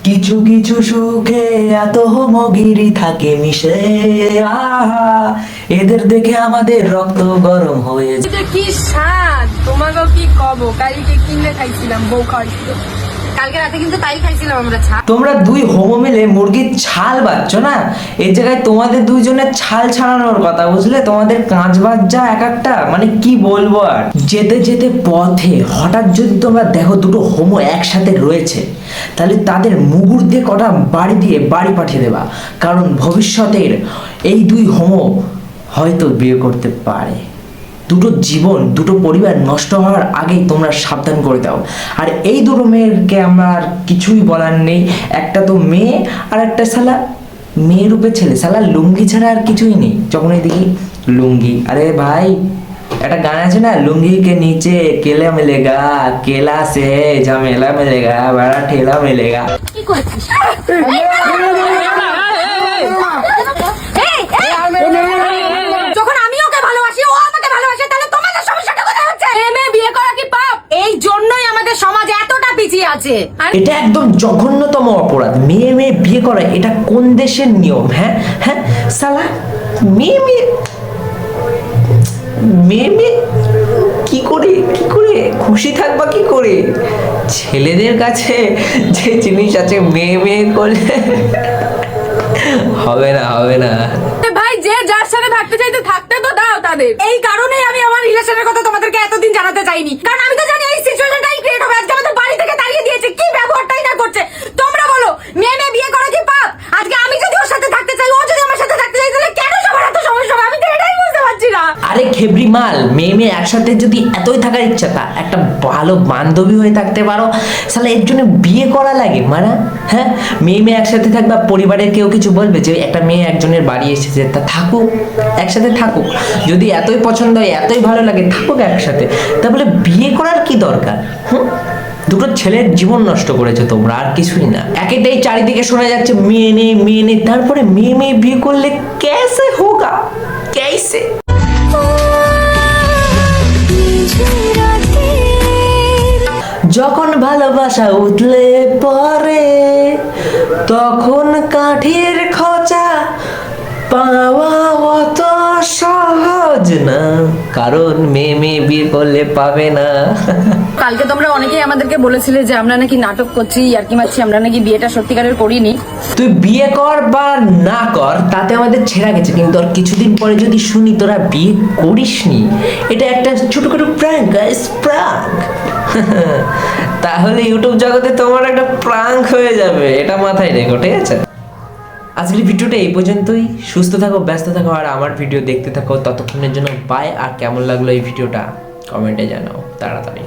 কিছু কিছু সুখে এত হোমগিরি থাকে মিশে, আহা এদের দেখে আমাদের রক্ত গরম হয়ে যায়। এটা কি স্বাদ, তোমাকেও কি কব, কালকে কিনে খাইছিলাম, বউ খাইছিল কালকে রাতে, কিন্তু তাই খাইছিলাম আমরা। তোমরা দুই হোমো মিলে মুরগির ছাল বাচ্চ না, এই জায়গায় তোমাদের দুইজনের ছাল ছাড়ানোর কথা, বুঝলে? তোমাদের কাঁচ বাচ্চা এক একটা, মানে কি বলবো আর। যেতে যেতে পথে হঠাৎ যদি তোমরা দেখো দুটো হোমো একসাথে রয়েছে, তাহলে তাদের মুগুর দিয়ে কটা বাড়ি দিয়ে বাড়ি পাঠিয়ে দেবা, কারণ ভবিষ্যতের এই দুই হোমো হয়তো বিয়ে করতে পারে। দুটো জীবন, দুটো পরিবার নষ্ট হওয়ার আগেই তোমরা সাবধান করে দাও। আর এই দুটো মেয়েকে আমার আর কিছুই বলার নেই, একটা তো মেয়ে আর একটা শালা মেয়ে রূপে ছেলে, শালা লুঙ্গি ছাড়া আর কিছুই নেই। যখন এই দেখি লুঙ্গি, আরে ভাই একটা গান আছে না, লুঙ্গি কে নিচে কেলা মিলেগা, কেলা সে ঝামেলা মিলেগা, বড়া ঠেলা মিলেগা। কি করেছিস? যখন আমি ওকে ভালোবাসি, ও আমাকে ভালোবাসে, তাহলে তোমাদের সমস্যাটা কোথায় হচ্ছে? মেয়ে বিয়ে করা কি পাপ? এই জন্যই আমাদের সমাজ এতটা পিছিয়ে আছে। এটা একদম জঘন্যতম অপরাধ। মেয়ে মেয়ে বিয়ে করা এটা কোন দেশের নিয়ম? হ্যাঁ হ্যাঁ, শালা মেয়ে মেয়ে মেয়ে মেয়ে কি করে খুশি থাকবা কি করে? ছেলেদের কাছে যে জিনিস আছে মেয়ে মেয়ে করলে হবে না। ভাই, যে যার সাথে থাকতে চাইতে থাকতে তো দাও তাদের। এই কারণেই আমি আমার রিলেশনের কথা তোমাদেরকে এতদিন জানাতে চাইনি, কারণ আমি তো জানি এই সিচুয়েশনটাই ক্রিয়েট হবে। আজকে আমাদের বাড়ি থেকে তাড়িয়ে দিয়েছে, কি ব্যবহারটাই না করছে। তোমরা বলো, মেয়ে মেয়ে বিয়ে করা কি পাপ? আজকে আমি যদি ওর সাথে থাকতে চাই, ও যদি আমার সাথে থাকতে চাই, তাহলে কেন সবার এত সমস্যা হবে? আমি তো এটাই বুঝতে পারছি না। আরে খেবরি মাল, মেয়ে মেয়ে একসাথে যদি এতই থাকার ইচ্ছা, তা একটা ভালো বান্ধবী হয়ে থাকতে পারো, শালা এর জন্য বিয়ে করা লাগে মানা? হ্যাঁ, মেয়ে মেয়ে একসাথে থাকবা, পরিবারের কেউ কিছু বলবে যে একটা মেয়ে একজনের বাড়ি এসেছে, তা থাকুক, একসাথে থাকুক। যদি এতই পছন্দ হয়, এতই ভালো লাগে, থাকুক একসাথে। তা বলে বিয়ে করার কি দরকার? দুটো ছেলের জীবন নষ্ট করেছে তোমরা, আর কিছুই না। একেটাই চারিদিকে শোনা যাচ্ছে মেয়ে নেই, তারপরে মেয়ে মেয়ে বিয়ে করলে कैसे होगा, कैसे? যখন ভালোবাসা উঠলে পরে, তখন কাঠির খোঁচা পাওয়া অত সহজ না, কারণ মেয়ে মেয়ে বিয়ে করলে পাবে না। কালকে তোমরা অনেকেই আমাদেরকে বলেছিলে যে আমরা নাকি নাটক করছি, আর কি মারছি, আমরা নাকি বিয়েটা সত্যিকারের করিনি। তুই বিয়ে কর বা না কর, তাতে আমাদের ছেড়া গেছে, কিন্তু আর কিছুদিন পরে যদি শুনি তোরা বিয়ে করিসনি, এটা একটা ছোটখাটো প্র্যাঙ্ক, গাইস, প্র্যাঙ্ক, তাহলে ইউটিউব জগতে তোমার একটা প্র্যাঙ্ক হয়ে যাবে, এটা মাথায় রেখো, ঠিক আছে? আজকের ভিডিওটা এই পর্যন্তই। সুস্থ থাকো, ব্যস্ত থাকো, আর আমার ভিডিও দেখতে থাকো। ততক্ষণের জন্য বাই। আর কেমন লাগলো এই ভিডিওটা কমেন্টে জানাও তাড়াতাড়ি।